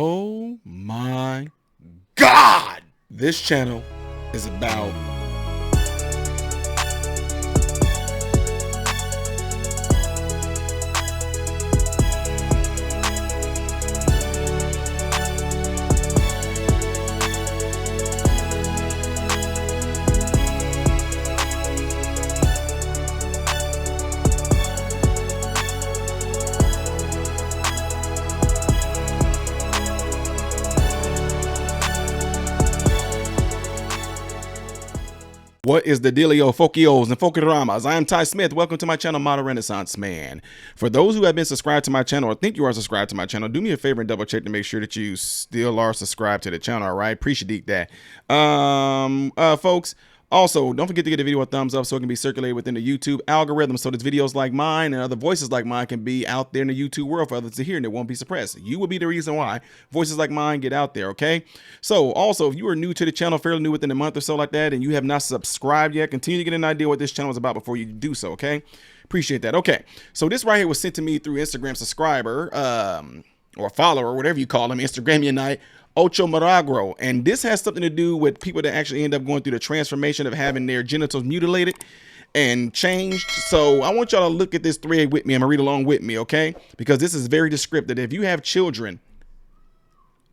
Oh my God! This channel is about what is the dealio, Fokios and Fokiramas? I am Ty Smith. Welcome to my channel, Modern Renaissance Man. For those who have been subscribed to my channel or think you are subscribed to my channel, do me a favor and double check to make sure that you still are subscribed to the channel. All right, appreciate that. Folks, also, don't forget to give the video a thumbs up so it can be circulated within the YouTube algorithm so that videos like mine and other voices like mine can be out there in the YouTube world for others to hear and it won't be suppressed. You will be the reason why voices like mine get out there, okay? So, also, if you are new to the channel, fairly new within a month or so like that, and you have not subscribed yet, continue to get an idea what this channel is about before you do so, okay? Appreciate that. Okay, so this right here was sent to me through Instagram subscriber or follower, whatever you call them, Instagramianite, Ocho Milagro, and this has something to do with people that actually end up going through the transformation of having their genitals mutilated and changed. So I want y'all to look at this thread with me. I'm gonna read along with me, okay? Because this is very descriptive. If you have children,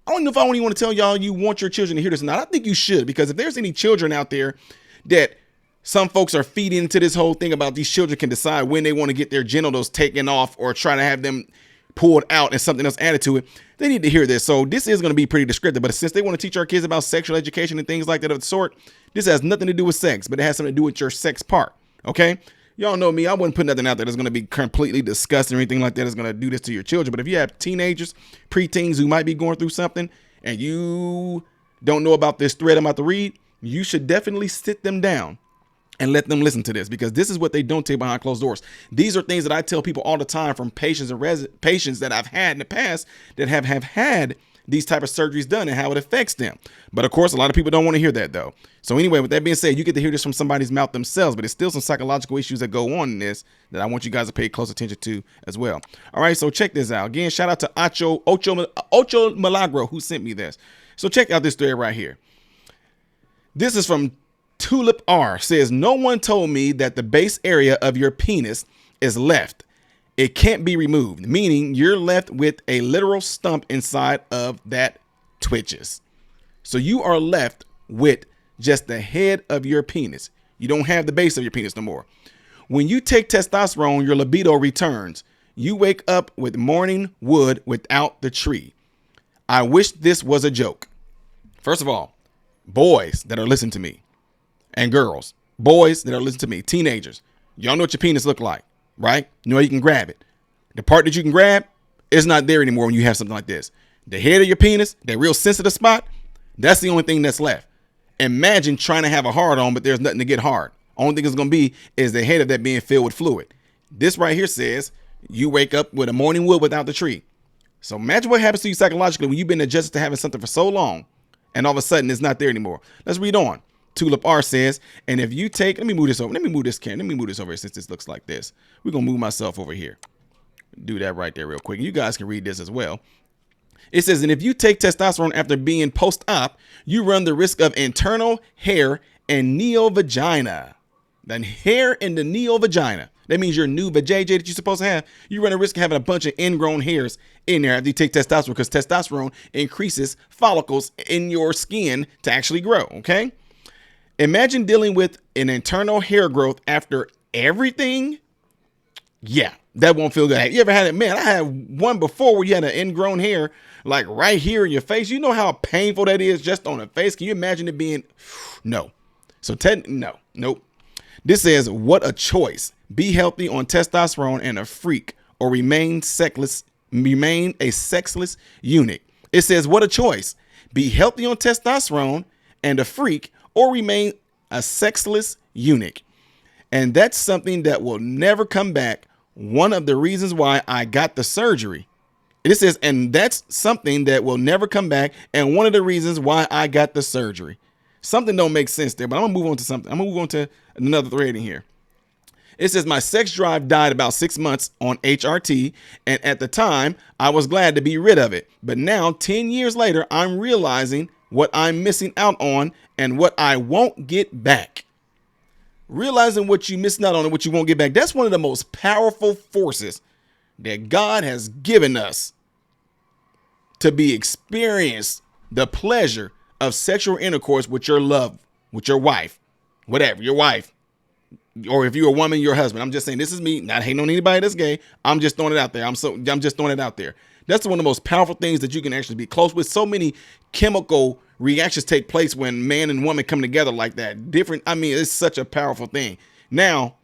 I don't know if I only want to tell y'all you want your children to hear this or not. I think you should, because if there's any children out there that some folks are feeding into this whole thing about these children can decide when they want to get their genitals taken off or try to have them pulled out and something else added to it, they need to hear this. So this is going to be pretty descriptive, but since they want to teach our kids about sexual education and things like that of the sort, this has nothing to do with sex, but it has something to do with your sex part. Okay. Y'all know me. I wouldn't put nothing out there that's going to be completely disgusting or anything like that that's going to do this to your children. But if you have teenagers, preteens who might be going through something and you don't know about this thread I'm about to read, you should definitely sit them down and let them listen to this, because this is what they don't tell you behind closed doors. These are things that I tell people all the time from patients and patients that I've had in the past that have had these type of surgeries done and how it affects them. But of course, a lot of people don't want to hear that though. So anyway, with that being said, you get to hear this from somebody's mouth themselves, but it's still some psychological issues that go on in this that I want you guys to pay close attention to as well. All right, so check this out. Again, shout out to Ocho Milagro who sent me this. So check out this thread right here. This is from Tulip R. Says, no one told me that the base area of your penis is left. It can't be removed, meaning you're left with a literal stump inside of that twitches. So you are left with just the head of your penis. You don't have the base of your penis no more. When you take testosterone, your libido returns. You wake up with morning wood without the tree. I wish this was a joke. First of all, boys that are listening to me, and girls, boys that are listening to me, teenagers, y'all know what your penis look like, right? You know how you can grab it. The part that you can grab is not there anymore when you have something like this. The head of your penis, that real sensitive spot, that's the only thing that's left. Imagine trying to have a hard on, but there's nothing to get hard. Only thing it's going to be is the head of that being filled with fluid. This right here says you wake up with a morning wood without the tree. So imagine what happens to you psychologically when you've been adjusted to having something for so long and all of a sudden it's not there anymore. Let's read on. Tulip R says, and if you take, let me move this over. Let me move this over here since this looks like this. We're going to move myself over here. Do that right there real quick. You guys can read this as well. It says, and if you take testosterone after being post-op, you run the risk of internal hair and neovagina. The hair in the neovagina. That means your new vajayjay that you're supposed to have. You run a risk of having a bunch of ingrown hairs in there after you take testosterone, because testosterone increases follicles in your skin to actually grow. Okay. Imagine dealing with an internal hair growth after everything. Yeah, that won't feel good. You ever had it? Man, I had one before where you had an ingrown hair like right here in your face. You know how painful that is just on the face. Can you imagine it being? No. So nope. This says, what a choice. Be healthy on testosterone and a freak, or remain a sexless eunuch. It says, what a choice. Be healthy on testosterone and a freak, or remain a sexless eunuch. And that's something that will never come back. One of the reasons why I got the surgery. It says, and that's something that will never come back. And one of the reasons why I got the surgery. Something don't make sense there, but I'm gonna move on to something. I'm gonna move on to another thread in here. It says my sex drive died about 6 months on HRT, and at the time, I was glad to be rid of it. But now, 10 years later, I'm realizing what I'm missing out on and what I won't get back. Realizing what you're missing out on and what you won't get back. That's one of the most powerful forces that God has given us to be experienced the pleasure of sexual intercourse with your love, with your wife, whatever, your wife. Or if you're a woman, your husband. I'm just saying, this is me, not hating on anybody that's gay. I'm just throwing it out there. I'm just throwing it out there. That's one of the most powerful things that you can actually be close with. So many chemical reactions take place when man and woman come together like that. It's such a powerful thing. Now,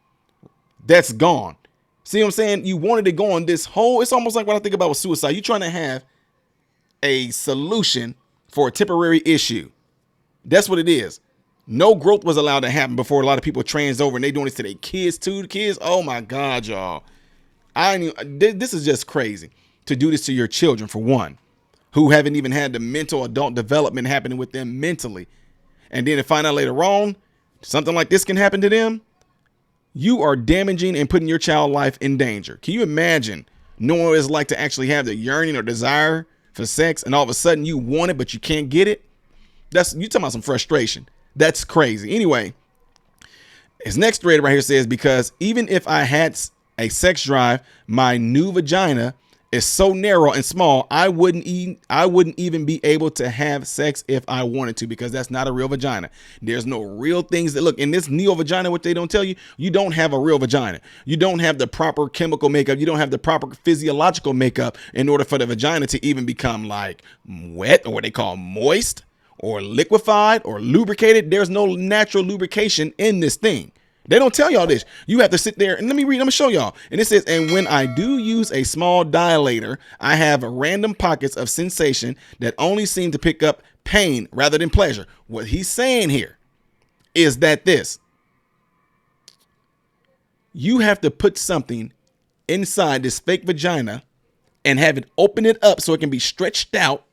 that's gone. See what I'm saying? You wanted to go on this whole, it's almost like what I think about with suicide. You're trying to have a solution for a temporary issue. That's what it is. No growth was allowed to happen before a lot of people trans over, and they doing this to their kids too. The kids, oh my God, y'all. This is just crazy to do this to your children, for one, who haven't even had the mental adult development happening with them mentally. And then to find out later on, something like this can happen to them. You are damaging and putting your child life in danger. Can you imagine knowing what it's like to actually have the yearning or desire for sex, and all of a sudden you want it, but you can't get it? You talking about some frustration. That's crazy. Anyway, his next thread right here says, because even if I had a sex drive, my new vagina is so narrow and small, I wouldn't even be able to have sex if I wanted to, because that's not a real vagina. There's no real things that look in this neo vagina. What they don't tell you, you don't have a real vagina. You don't have the proper chemical makeup. You don't have the proper physiological makeup in order for the vagina to even become like wet, or what they call moist, or liquefied, or lubricated. There's no natural lubrication in this thing. They don't tell y'all this. You have to sit there and let me read. I'm gonna show y'all. And it says, and when I do use a small dilator, I have random pockets of sensation that only seem to pick up pain rather than pleasure. What he's saying here is that you have to put something inside this fake vagina and have it open it up so it can be stretched out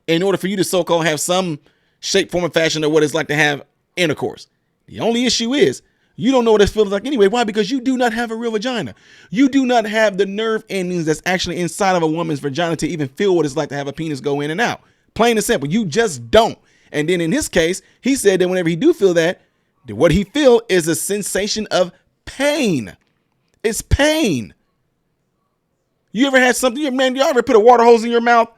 in order for you to so-called have some shape, form, and fashion of what it's like to have intercourse. The only issue is you don't know what it feels like anyway. Why? Because you do not have a real vagina. You do not have the nerve endings that's actually inside of a woman's vagina to even feel what it's like to have a penis go in and out. Plain and simple. You just don't. And then in his case, he said that whenever he do feel that, what he feel is a sensation of pain. It's pain. You ever had something, you ever put a water hose in your mouth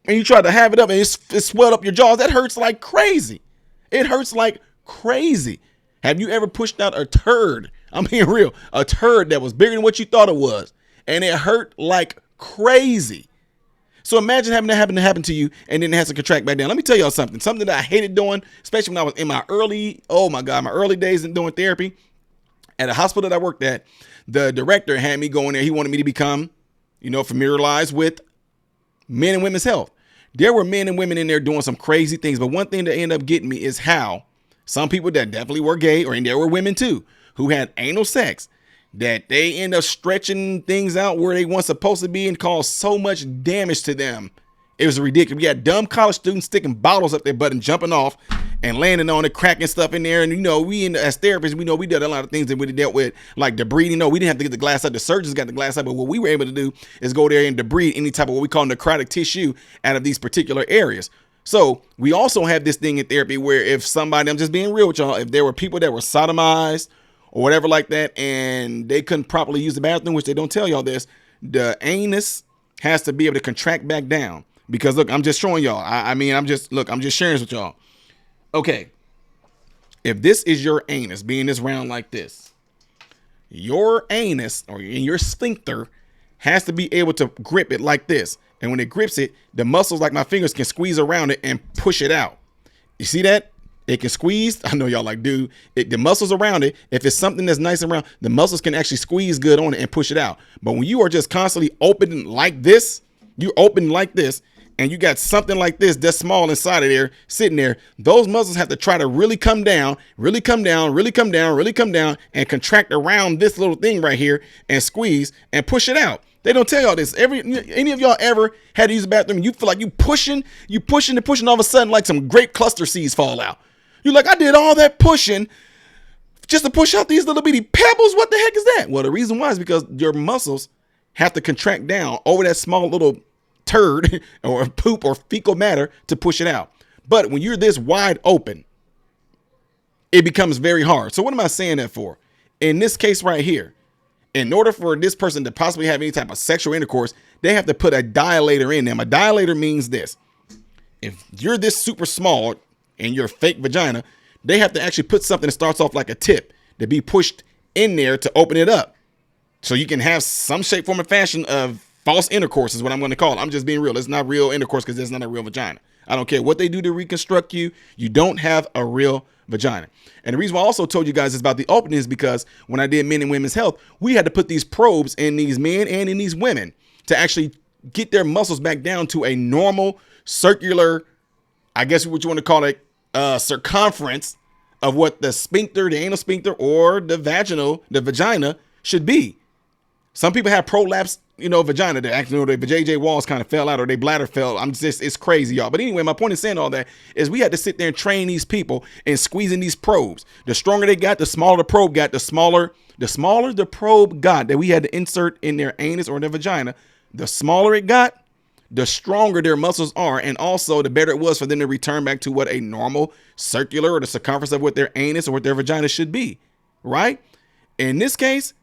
and you try to have it up and it swelled up your jaws? That hurts like crazy. It hurts like crazy. Have you ever pushed out a turd? I'm being real. A turd that was bigger than what you thought it was, and it hurt like crazy. So imagine having that happen to you, and then it has to contract back down. Let me tell y'all something that I hated doing, especially when I was in my early days in doing therapy. At a hospital that I worked at, the director had me go in there. He wanted me to become, familiarized with men and women's health. There were men and women in there doing some crazy things, but one thing that ended up getting me is how some people that definitely were gay, and there were women too, who had anal sex, that they end up stretching things out where they weren't supposed to be and cause so much damage to them. It was ridiculous. We had dumb college students sticking bottles up their butt and jumping off and landing on it, cracking stuff in there. And, as therapists, we did a lot of things that we dealt with, like debris. We didn't have to get the glass out. The surgeons got the glass out. But what we were able to do is go there and debris any type of what we call necrotic tissue out of these particular areas. So we also have this thing in therapy where if somebody, I'm just being real with y'all, if there were people that were sodomized or whatever like that, and they couldn't properly use the bathroom, which they don't tell y'all this, the anus has to be able to contract back down. Because look, I'm just showing y'all. I'm just sharing this with y'all. Okay. If this is your anus being this round like this, your anus or your sphincter has to be able to grip it like this. And when it grips it, the muscles like my fingers can squeeze around it and push it out. You see that? It can squeeze. I know y'all like, dude, the muscles around it, if it's something that's nice around, the muscles can actually squeeze good on it and push it out. But when you are just constantly opening like this, you open like this, and you got something like this that's small inside of there, sitting there, those muscles have to try to really come down, and contract around this little thing right here and squeeze and push it out. They don't tell y'all this. Any of y'all ever had to use the bathroom and you feel like you pushing, all of a sudden like some grape cluster seeds fall out. You're like, I did all that pushing just to push out these little bitty pebbles. What the heck is that? Well, the reason why is because your muscles have to contract down over that small little turd or poop or fecal matter to push it out. But when you're this wide open, it becomes very hard. So what am I saying that for? In this case right here, in order for this person to possibly have any type of sexual intercourse, they have to put a dilator in them. A dilator means this. If you're this super small in your fake vagina, they have to actually put something that starts off like a tip to be pushed in there to open it up. So you can have some shape, form, and fashion of false intercourse is what I'm going to call it. I'm just being real. It's not real intercourse because it's not a real vagina. I don't care what they do to reconstruct you. You don't have a real vagina. And the reason why I also told you guys is about the opening is because when I did men and women's health, we had to put these probes in these men and in these women to actually get their muscles back down to a normal circular, I guess what you want to call it, circumference of what the sphincter, the anal sphincter, or the vagina should be. Some people have prolapse, vagina that actually, the JJ walls kind of fell out or their bladder fell. It's crazy, y'all. But anyway, my point in saying all that is we had to sit there and train these people and squeezing these probes. The stronger they got, the smaller the probe got, the smaller the probe got that we had to insert in their anus or their vagina. The smaller it got, the stronger their muscles are. And also the better it was for them to return back to what a normal circular or the circumference of what their anus or what their vagina should be. Right? In this case,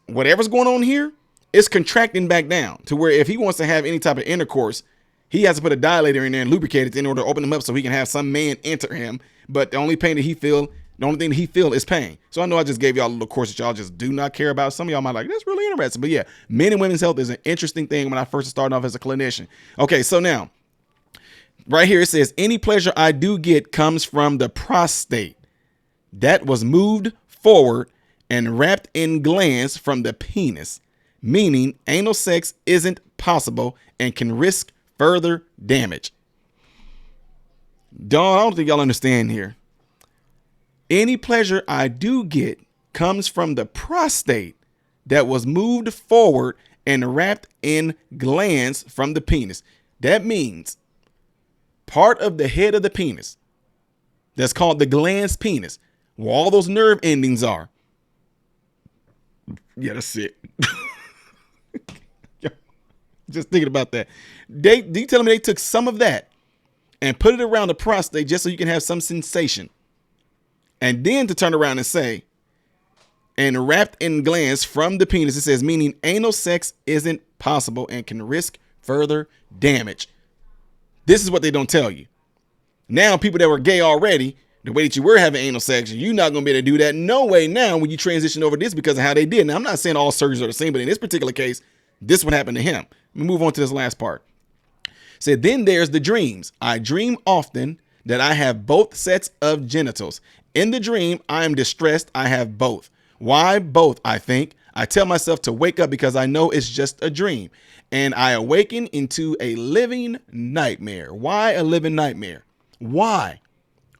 whatever's going on here is contracting back down to where if he wants to have any type of intercourse, he has to put a dilator in there and lubricate it in order to open him up so he can have some man enter him. But the only thing that he feel is pain. So I know I just gave y'all a little course that y'all just do not care about. Some of y'all might like, that's really interesting. But yeah, men and women's health is an interesting thing when I first started off as a clinician. Okay, so now, right here it says, any pleasure I do get comes from the prostate that was moved forward and wrapped in glands from the penis, meaning anal sex isn't possible and can risk further damage. Dog, I don't think y'all understand here. Any pleasure I do get comes from the prostate that was moved forward and wrapped in glands from the penis. That means part of the head of the penis that's called the glans penis, where all those nerve endings are. Yeah, that's it. Just thinking about that. They tell me they took some of that and put it around the prostate just so you can have some sensation. And then to turn around and say, and wrapped in glands from the penis, it says, meaning anal sex isn't possible and can risk further damage. This is what they don't tell you. Now, people that were gay already, the way that you were having anal sex, you're not going to be able to do that. No way now when you transition over this because of how they did. Now, I'm not saying all surgeries are the same, but in this particular case, this would happen to him. Let me move on to this last part. Said, then there's the dreams. I dream often that I have both sets of genitals. In the dream, I am distressed. I have both. Why both? I think. I tell myself to wake up because I know it's just a dream. And I awaken into a living nightmare. Why a living nightmare? Why?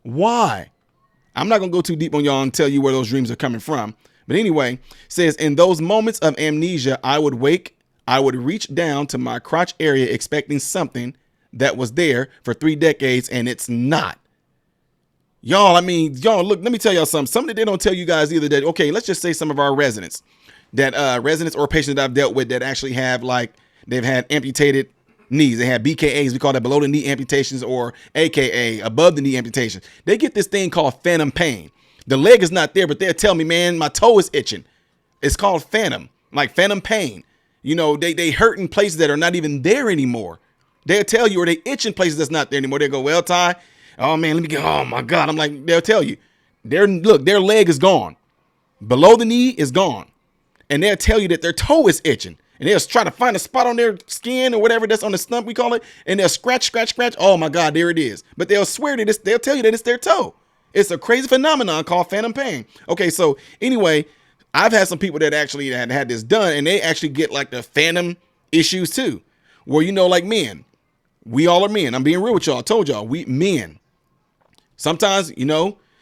I'm not going to go too deep on y'all and tell you where those dreams are coming from. But anyway, says in those moments of amnesia, I would reach down to my crotch area expecting something that was there for 3 decades and it's not. Y'all, look, let me tell y'all something that they don't tell you guys either. That, okay, let's just say some of our residents or patients that I've dealt with that actually have they've had amputated knees. They have BKAs. We call that below the knee amputations or AKA above the knee amputations. They get this thing called phantom pain. The leg is not there, but they'll tell me, man, my toe is itching. It's called phantom pain. They hurt in places that are not even there anymore. They'll tell you, or they itch in places that's not there anymore. They go, well, Ty, oh man, oh my God. I'm like, they'll tell you, their leg is gone. Below the knee is gone. And they'll tell you that their toe is itching. And they'll try to find a spot on their skin or whatever that's on the stump, we call it. And they'll scratch. Oh my God, there it is. But they'll swear that they'll tell you that it's their toe. It's a crazy phenomenon called phantom pain. Okay, so anyway, I've had some people that actually had this done and they actually get like the phantom issues too. Where, like men, we all are men. I'm being real with y'all. I told y'all, we men. Sometimes,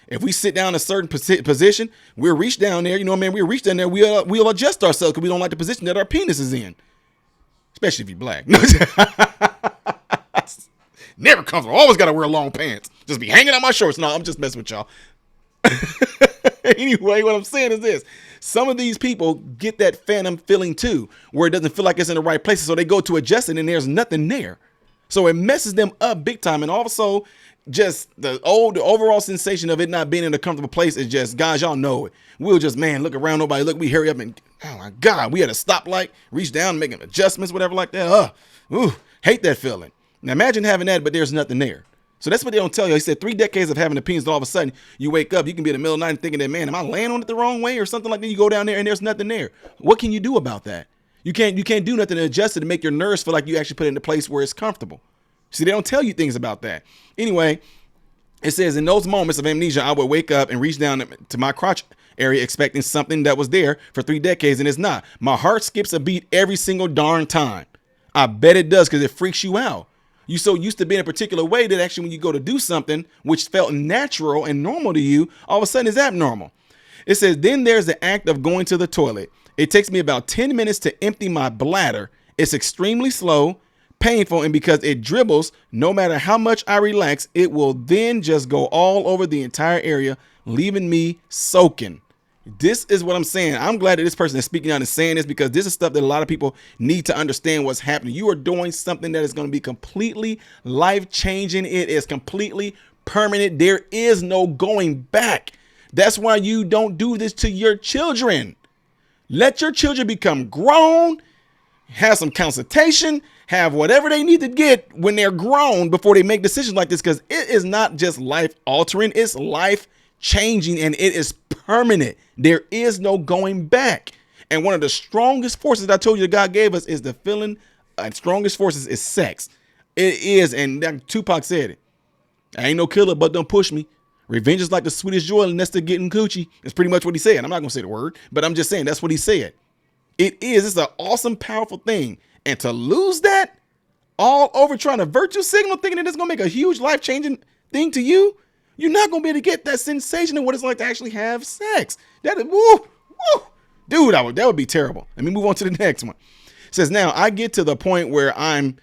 if we sit down in a certain position, we'll reach down there, we'll reach down there, we'll adjust ourselves because we don't like the position that our penis is in. Especially if you're black. Never comfortable. Always got to wear long pants. Just be hanging out my shorts. No, I'm just messing with y'all. Anyway, what I'm saying is this. Some of these people get that phantom feeling too, where it doesn't feel like it's in the right places. So they go to adjust it and there's nothing there. So it messes them up big time. And also just the overall sensation of it not being in a comfortable place is just, guys, y'all know it. We'll just, man, look around, nobody look, we hurry up and, oh my God, we had a stoplight, reach down, making adjustments, whatever like that. Hate that feeling. Now imagine having that, but there's nothing there. So that's what they don't tell you. He said 3 decades of having opinions, all of a sudden you wake up, you can be in the middle of the night and thinking that, man, am I laying on it the wrong way or something like that? You go down there and there's nothing there. What can you do about that? You can't do nothing to adjust it to make your nerves feel like you actually put it in a place where it's comfortable. See, they don't tell you things about that. Anyway, it says in those moments of amnesia, I would wake up and reach down to my crotch area expecting something that was there for 3 decades and it's not. My heart skips a beat every single darn time. I bet it does because it freaks you out. You so used to being a particular way that actually when you go to do something which felt natural and normal to you, all of a sudden is abnormal. It says, then there's the act of going to the toilet. It takes me about 10 minutes to empty my bladder. It's extremely slow, painful, and because it dribbles, no matter how much I relax, it will then just go all over the entire area, leaving me soaking. This is what I'm saying. I'm glad that this person is speaking out and saying this because this is stuff that a lot of people need to understand what's happening. You are doing something that is going to be completely life-changing. It is completely permanent. There is no going back. That's why you don't do this to your children. Let your children become grown, have some consultation, have whatever they need to get when they're grown before they make decisions like this, because it is not just life altering, it's life changing and it is permanent. There is no going back. And one of the strongest forces that I told you that God gave us is the feeling, strongest forces is sex. It is, and Tupac said it. I ain't no killer, but don't push me. Revenge is like the sweetest joy next to getting coochie. It's pretty much what he said. I'm not going to say the word, but I'm just saying that's what he said. It's an awesome, powerful thing. And to lose that all over trying to virtue signal, thinking that it's going to make a huge life-changing thing to you, you're not going to be able to get that sensation of what it's like to actually have sex. That is, dude, that would be terrible. Let me move on to the next one. It says, now I get to the point where I'm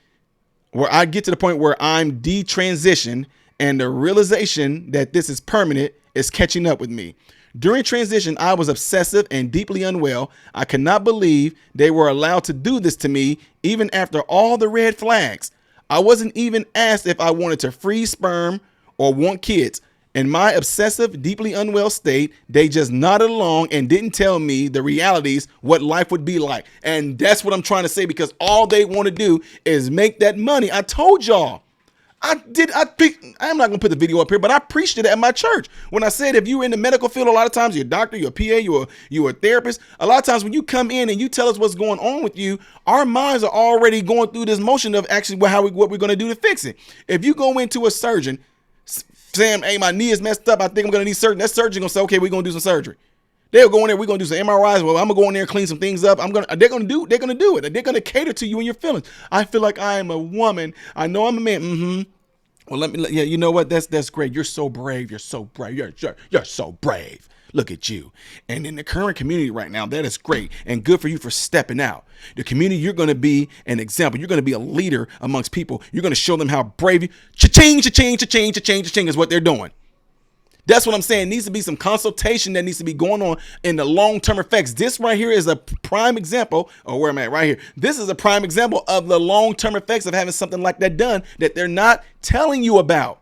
detransitioned, and the realization that this is permanent is catching up with me. During transition, I was obsessive and deeply unwell. I could not believe they were allowed to do this to me, even after all the red flags. I wasn't even asked if I wanted to freeze sperm or want kids. In my obsessive, deeply unwell state, they just nodded along and didn't tell me the realities, what life would be like. And that's what I'm trying to say, because all they want to do is make that money. I told y'all. I'm not going to put the video up here, but I preached it at my church. When I said, if you're in the medical field, a lot of times you're a doctor, you're a PA, you're a therapist. A lot of times when you come in and you tell us what's going on with you, our minds are already going through this motion of actually what we're going to do to fix it. If you go into a surgeon saying, hey, my knee is messed up, I think I'm going to need surgery. That surgeon going to say, okay, we're going to do some surgery. They'll go in there. We're going to do some MRIs. Well, I'm going to go in there and clean some things up. They're going to do it. They're going to cater to you and your feelings. I feel like I am a woman. I know I'm a man. Well, you know what? That's great. You're so brave. You're so brave. You're so brave. Look at you. And in the current community right now, that is great and good for you for stepping out. The community, you're going to be an example. You're going to be a leader amongst people. You're going to show them how brave you. Cha-ching, cha-ching, cha-ching, cha-ching, cha-ching is what they're doing. That's what I'm saying. Needs to be some consultation that needs to be going on in the long-term effects. This right here is a prime example. Oh, where am I at? Right here. This is a prime example of the long-term effects of having something like that done that they're not telling you about.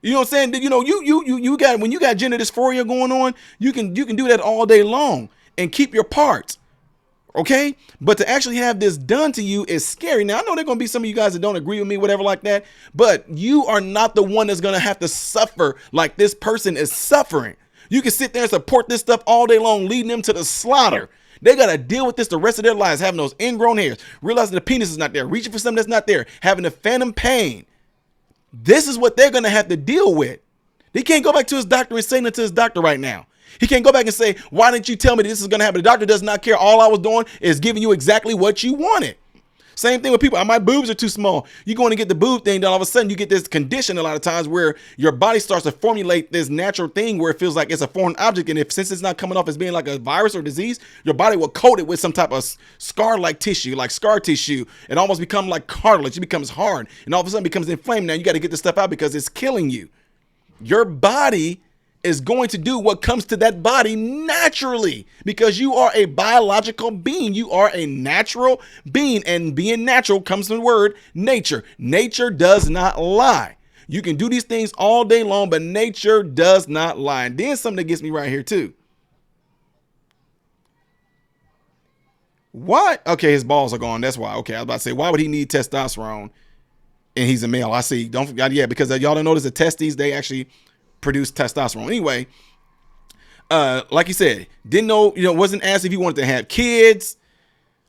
You know what I'm saying? You know, you got, when you got gender dysphoria going on, you can do that all day long and keep your parts. Okay. But to actually have this done to you is scary. Now, I know there are going to be some of you guys that don't agree with me, whatever like that, but you are not the one that's going to have to suffer like this person is suffering. You can sit there and support this stuff all day long, leading them to the slaughter. They got to deal with this the rest of their lives, having those ingrown hairs, realizing the penis is not there, reaching for something that's not there, having the phantom pain. This is what they're going to have to deal with. They can't go back to his doctor and say that to his doctor right now. He can't go back and say, why didn't you tell me this is going to happen? The doctor does not care. All I was doing is giving you exactly what you wanted. Same thing with people. My boobs are too small. You go in and get the boob thing done. All of a sudden you get this condition a lot of times where your body starts to formulate this natural thing where it feels like it's a foreign object. And since it's not coming off as being like a virus or disease, your body will coat it with some type of scar-like tissue, like scar tissue. It almost becomes like cartilage. It becomes hard and all of a sudden becomes inflamed. Now you got to get this stuff out because it's killing you. Your body is going to do what comes to that body naturally, because you are a biological being. You are a natural being, and being natural comes from the word nature. Nature does not lie. You can do these things all day long, but nature does not lie. And then something that gets me right here too. Why? Okay, his balls are gone. That's why. Okay, I was about to say, why would he need testosterone? And he's a male. I see. Don't forget, yeah, because y'all don't notice the testes, they actually produce testosterone. Anyway, like you said, didn't know, wasn't asked if he wanted to have kids.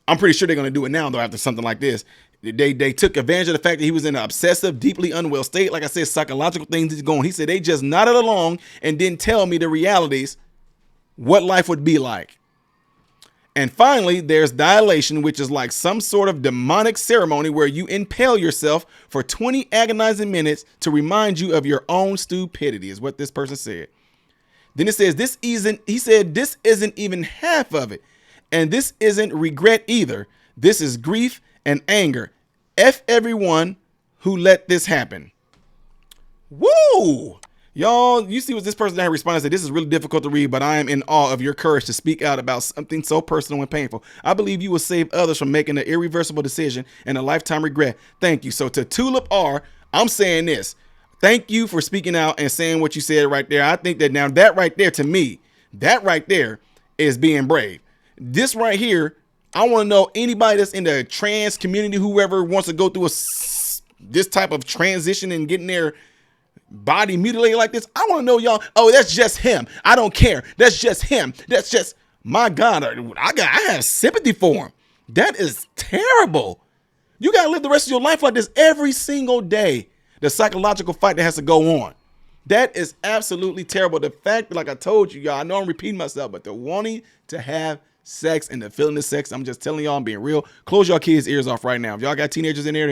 I'm pretty sure they're going to do it now, though, after something like this. They took advantage of the fact that he was in an obsessive, deeply unwell state. Like I said, psychological things is going. He said they just nodded along and didn't tell me the realities, what life would be like. And finally, there's dilation, which is like some sort of demonic ceremony where you impale yourself for 20 agonizing minutes to remind you of your own stupidity, is what this person said. Then it says, this isn't even half of it. And this isn't regret either. This is grief and anger. F everyone who let this happen. Woo! Y'all, you see what this person had responded, said, this is really difficult to read, but I am in awe of your courage to speak out about something so personal and painful. I believe you will save others from making an irreversible decision and a lifetime regret. Thank you. So to Tulip R, I'm saying this. Thank you for speaking out and saying what you said right there. I think that now that right there, to me, that right there is being brave. This right here, I want to know anybody that's in the trans community, whoever wants to go through this type of transition and getting their body mutilated like this. I want to know, y'all, oh, that's just him. I don't care. That's just him. That's just, my God, I have sympathy for him. That is terrible. You got to live the rest of your life like this every single day. The psychological fight that has to go on. That is absolutely terrible. The fact, like I told you, y'all, I know I'm repeating myself, but the wanting to have sex and the feeling of sex, I'm just telling y'all, I'm being real. Close y'all kids' ears off right now. If y'all got teenagers in there,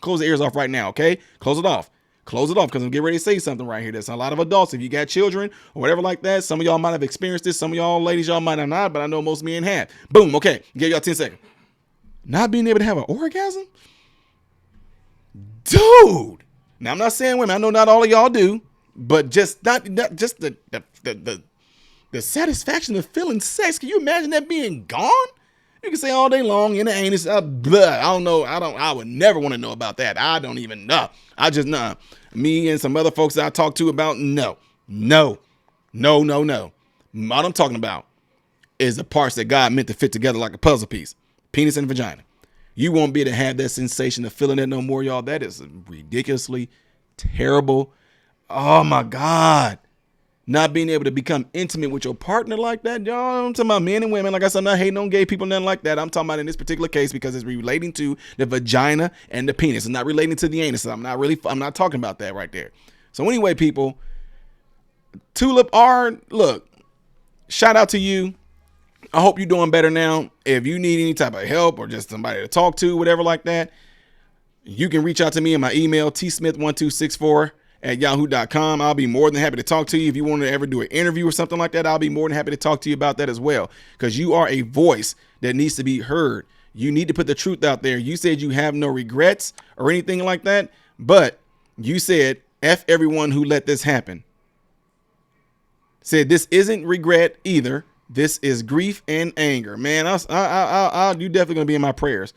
close the ears off right now, okay? Close it off. Close it off, because I'm getting ready to say something right here. There's a lot of adults. If you got children or whatever like that, some of y'all might have experienced this. Some of y'all ladies, y'all might have not, but I know most men have. Boom, okay, give y'all 10 seconds. Not being able to have an orgasm? Dude. Now, I'm not saying women. I know not all of y'all do, but just not just the satisfaction of feeling sex. Can you imagine that being gone? You can say all day long in the anus, I don't know. I would never want to know about that. I don't even know. I just know. Me and some other folks that I talk to about, no. What I'm talking about is the parts that God meant to fit together like a puzzle piece. Penis and vagina. You won't be able to have that sensation of feeling that no more, y'all. That is ridiculously terrible. Oh my God. Not being able to become intimate with your partner like that, y'all. I'm talking about men and women. Like I said, I'm not hating on gay people, nothing like that. I'm talking about in this particular case because it's relating to the vagina and the penis. It's not relating to the anus. I'm not talking about that right there. So anyway, people, Tulip R, look, shout out to you. I hope you're doing better now. If you need any type of help or just somebody to talk to, whatever like that, you can reach out to me in my email, tsmith1264@yahoo.com. I'll be more than happy to talk to you. If you want to ever do an interview or something like that, I'll be more than happy to talk to you about that as well, because you are a voice that needs to be heard. You need to put the truth out there. You said you have no regrets or anything like that, but you said F everyone who let this happen. Said this isn't regret either. This is grief and anger. Man, you definitely gonna be in my prayers.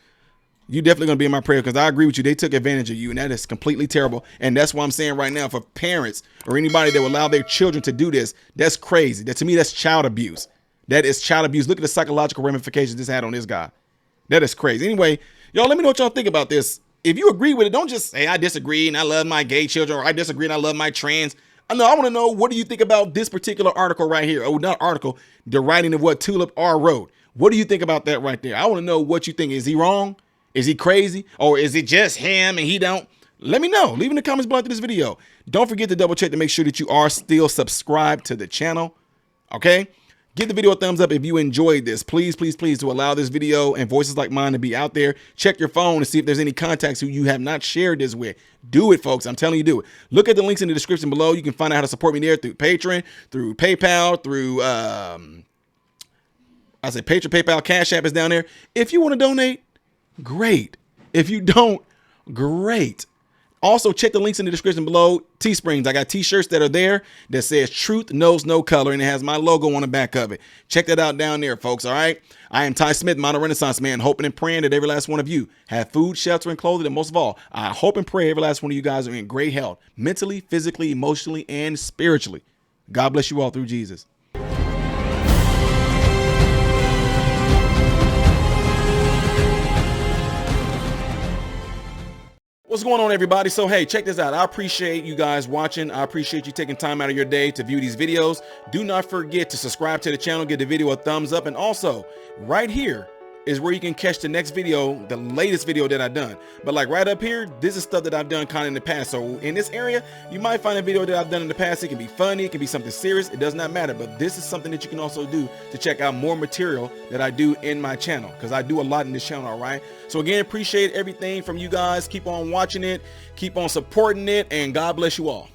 You definitely gonna be in my prayer, because I agree with you. They took advantage of you, and that is completely terrible. And that's why I'm saying right now, for parents or anybody that will allow their children to do this, that's crazy. To me, that's child abuse. That is child abuse. Look at the psychological ramifications this had on this guy. That is crazy. Anyway, y'all, let me know what y'all think about this. If you agree with it, don't just say I disagree and I love my gay children, or I disagree and I love my trans. I want to know, what do you think about this particular article right here? Oh, not article, the writing of what Tulip R wrote. What do you think about that right there? I want to know what you think. Is he wrong? Is he crazy? Or is it just him and he don't? Let me know. Leave in the comments below this video. Don't forget to double check to make sure that you are still subscribed to the channel. Okay? Give the video a thumbs up if you enjoyed this. Please, please, please, to allow this video and voices like mine to be out there. Check your phone and see if there's any contacts who you have not shared this with. Do it, folks. I'm telling you, do it. Look at the links in the description below. You can find out how to support me there through Patreon, through PayPal, through Patreon, PayPal, Cash App is down there. If you want to donate, great. If you don't, great. Also, check the links in the description below. Teesprings, I got t-shirts that are there that says truth knows no color, and it has my logo on the back of it. Check that out down there, folks. All right. I am Ty Smith, Modern Renaissance Man, hoping and praying that every last one of you have food, shelter, and clothing. And most of all, I hope and pray every last one of you guys are in great health, mentally, physically, emotionally, and spiritually. God bless you all through Jesus. What's going on, everybody? So, hey, check this out. I appreciate you guys watching. I appreciate you taking time out of your day to view these videos. Do not forget to subscribe to the channel, give the video a thumbs up, and also right here is where you can catch the next video, the latest video that I've done. But like right up here, this is stuff that I've done kind of in the past. So in this area, you might find a video that I've done in the past. It can be funny, it can be something serious, it does not matter. But this is something that you can also do to check out more material that I do in my channel, because I do a lot in this channel. All right. So again, appreciate everything from you guys. Keep on watching it, keep on supporting it, and God bless you all.